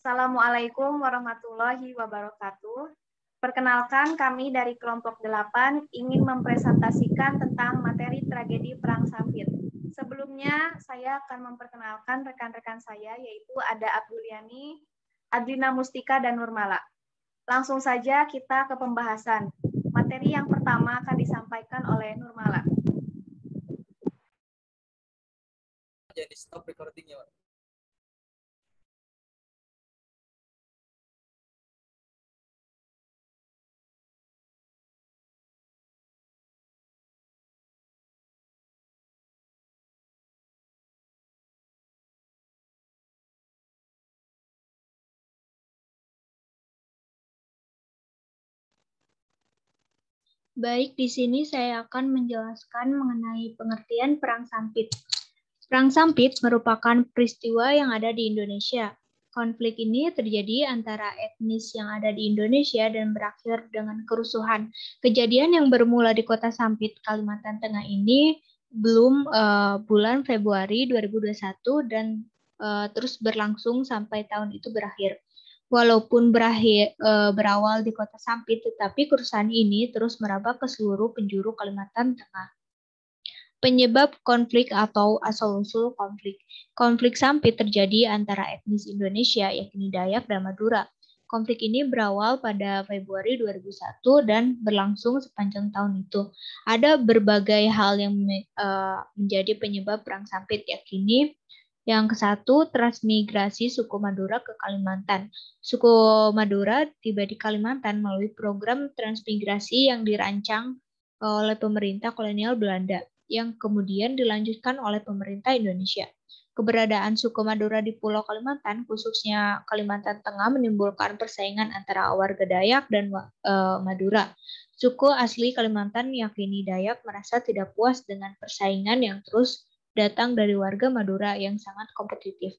Assalamualaikum warahmatullahi wabarakatuh. Perkenalkan, kami dari kelompok 8 ingin mempresentasikan tentang materi tragedi Perang Sampit. Sebelumnya, saya akan memperkenalkan rekan-rekan saya, yaitu ada Abduliani, Adlina Mustika, dan Nurmala. Langsung saja kita ke pembahasan. Materi yang pertama akan disampaikan oleh Nurmala. Jadi stop recordingnya, Pak. Baik, di sini saya akan menjelaskan mengenai pengertian Perang Sampit. Perang Sampit merupakan peristiwa yang ada di Indonesia. Konflik ini terjadi antara etnis yang ada di Indonesia dan berakhir dengan kerusuhan. Kejadian yang bermula di Kota Sampit, Kalimantan Tengah ini belum bulan Februari 2021 dan terus berlangsung sampai tahun itu berakhir. Walaupun berawal di Kota Sampit, tetapi kerusuhan ini terus merambah ke seluruh penjuru Kalimantan Tengah. Penyebab konflik atau asal-usul konflik. Konflik Sampit terjadi antara etnis Indonesia, yakni Dayak dan Madura. Konflik ini berawal pada Februari 2001 dan berlangsung sepanjang tahun itu. Ada berbagai hal yang menjadi penyebab Perang Sampit, yakni yang ke-1, transmigrasi suku Madura ke Kalimantan. Suku Madura tiba di Kalimantan melalui program transmigrasi yang dirancang oleh pemerintah kolonial Belanda, yang kemudian dilanjutkan oleh pemerintah Indonesia. Keberadaan suku Madura di Pulau Kalimantan, khususnya Kalimantan Tengah, menimbulkan persaingan antara warga Dayak dan Madura. Suku asli Kalimantan, yakni Dayak, merasa tidak puas dengan persaingan yang terus datang dari warga Madura yang sangat kompetitif.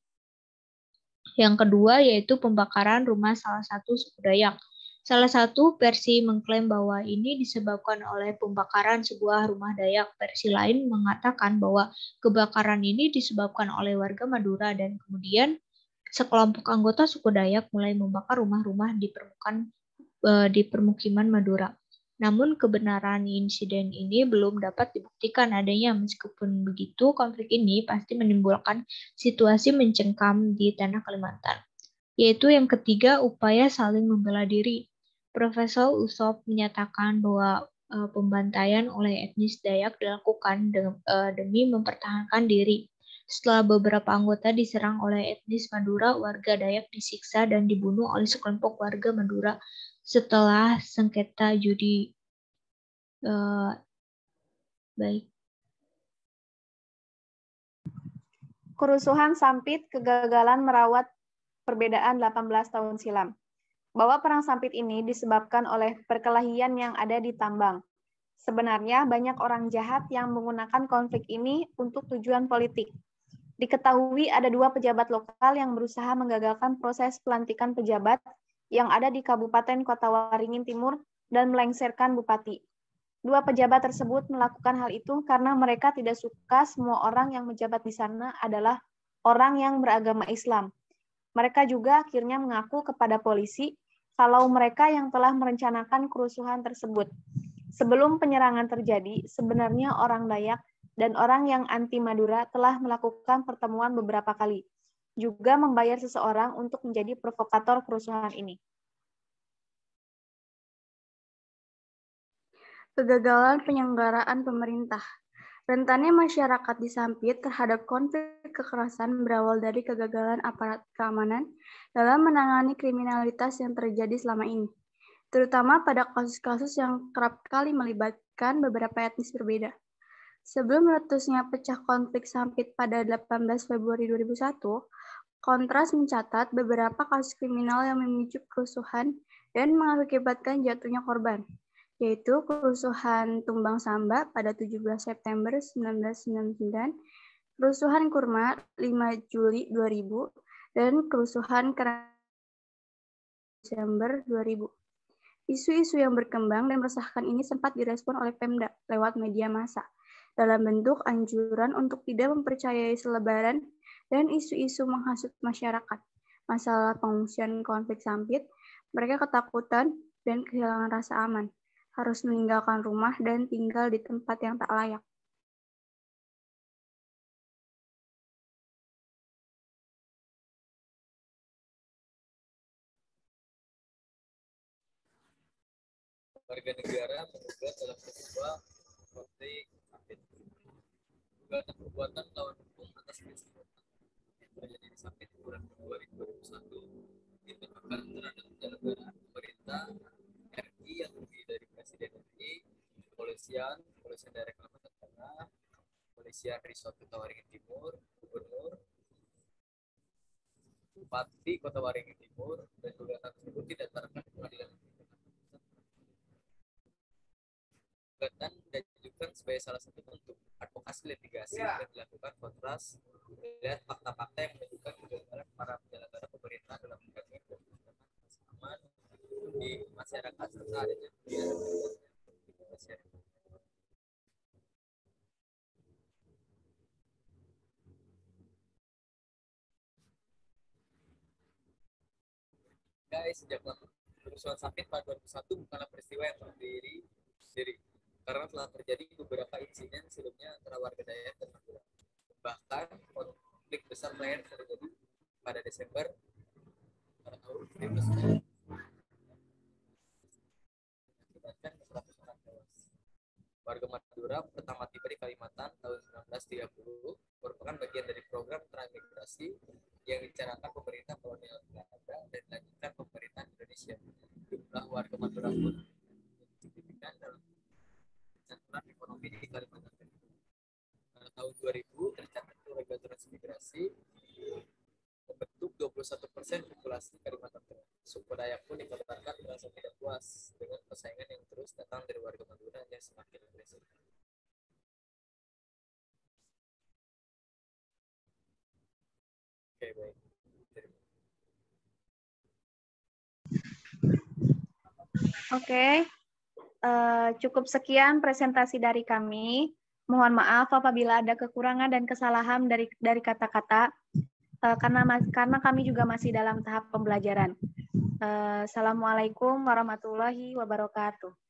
Yang kedua yaitu pembakaran rumah salah satu suku Dayak. Salah satu versi mengklaim bahwa ini disebabkan oleh pembakaran sebuah rumah Dayak. Versi lain mengatakan bahwa kebakaran ini disebabkan oleh warga Madura dan kemudian sekelompok anggota suku Dayak mulai membakar rumah-rumah di permukiman Madura. Namun kebenaran insiden ini belum dapat dibuktikan adanya. Meskipun begitu, konflik ini pasti menimbulkan situasi mencengkam di tanah Kalimantan. Yaitu yang ketiga, upaya saling membela diri. Profesor Usop menyatakan bahwa pembantaian oleh etnis Dayak dilakukan demi mempertahankan diri. Setelah beberapa anggota diserang oleh etnis Madura, warga Dayak disiksa dan dibunuh oleh sekelompok warga Madura setelah sengketa judi. Baik. Kerusuhan Sampit, kegagalan merawat perbedaan 18 tahun silam. Bahwa Perang Sampit ini disebabkan oleh perkelahian yang ada di tambang. Sebenarnya banyak orang jahat yang menggunakan konflik ini untuk tujuan politik. Diketahui ada 2 pejabat lokal yang berusaha menggagalkan proses pelantikan pejabat yang ada di Kabupaten Kota Waringin Timur dan melengsarkan bupati. 2 pejabat tersebut melakukan hal itu karena mereka tidak suka semua orang yang menjabat di sana adalah orang yang beragama Islam. Mereka juga akhirnya mengaku kepada polisi kalau mereka yang telah merencanakan kerusuhan tersebut. Sebelum penyerangan terjadi, sebenarnya orang Dayak dan orang yang anti Madura telah melakukan pertemuan beberapa kali, juga membayar seseorang untuk menjadi provokator kerusuhan ini. Kegagalan penyelenggaraan pemerintah. Rentannya masyarakat di Sampit terhadap konflik kekerasan berawal dari kegagalan aparat keamanan dalam menangani kriminalitas yang terjadi selama ini, terutama pada kasus-kasus yang kerap kali melibatkan beberapa etnis berbeda. Sebelum meletusnya pecah konflik Sampit pada 18 Februari 2001, Kontras mencatat beberapa kasus kriminal yang memicu kerusuhan dan mengakibatkan jatuhnya korban, yaitu kerusuhan Tumbang Samba pada 17 September 1999, kerusuhan Kurma 5 Juli 2000, dan kerusuhan Desember 2000. Isu-isu yang berkembang dan meresahkan ini sempat direspon oleh Pemda lewat media massa dalam bentuk anjuran untuk tidak mempercayai selebaran dan isu-isu menghasut masyarakat. masalah pengungsian konflik Sampit, mereka ketakutan dan kehilangan rasa aman, harus meninggalkan rumah dan tinggal di tempat yang tak layak. Warga negara menggugat dalam peristiwa konflik Sampit. Gugatan perbuatan melawan hukum atas peristiwa yang terjadi di Sampit bulan Februari 2021 ditujukan terhadap penyelenggaraan pemerintah RI yang terdiri dari Presiden RI, kepolisian daerah Kalimantan Tengah, kepolisian Resort Kota Waringin Timur, gubernur, bupati Kota Waringin Timur, dan gugatan tersebut didaftarkan ke pengadilan. Gugatan diajukan sebagai salah satu bentuk advokasi litigasi yang dilakukan kontras melihat fakta-fakta yang menunjukkan kegagalan para penyelenggara pemerintah dalam menjaga aman di masyarakat serta adanya masyarakat. Guys, sejak kerusuhan Sampit pada 2001 bukanlah peristiwa yang terdiri karena telah terjadi beberapa insiden sebelumnya antara warga Dayak dan Madura. Bahkan konflik besar lain terjadi pada Desember pada tahun 1990 mengakibatkan beberapa orang tewas. Warga Madura pertama tiba di Kalimantan tahun 1930 merupakan bagian dari program transmigrasi yang dicanangkan pemerintah kolonial Belanda dan dilanjutkan pemerintah Indonesia. Jumlah warga Madura pun signifikan dalam pencaturan ekonomi di Kalimantan Tengah. Pada tahun 2000 tercatat program transmigrasi membentuk 21% populasi Kalimantan Tengah. Suku Dayak pun dikabarkan merasa tidak puas dengan persaingan yang terus datang dari warga Madura yang semakin agresif. Oke, baik. Oke, cukup sekian presentasi dari kami. Mohon maaf apabila ada kekurangan dan kesalahan dari kata-kata, karena kami juga masih dalam tahap pembelajaran. Assalamualaikum warahmatullahi wabarakatuh.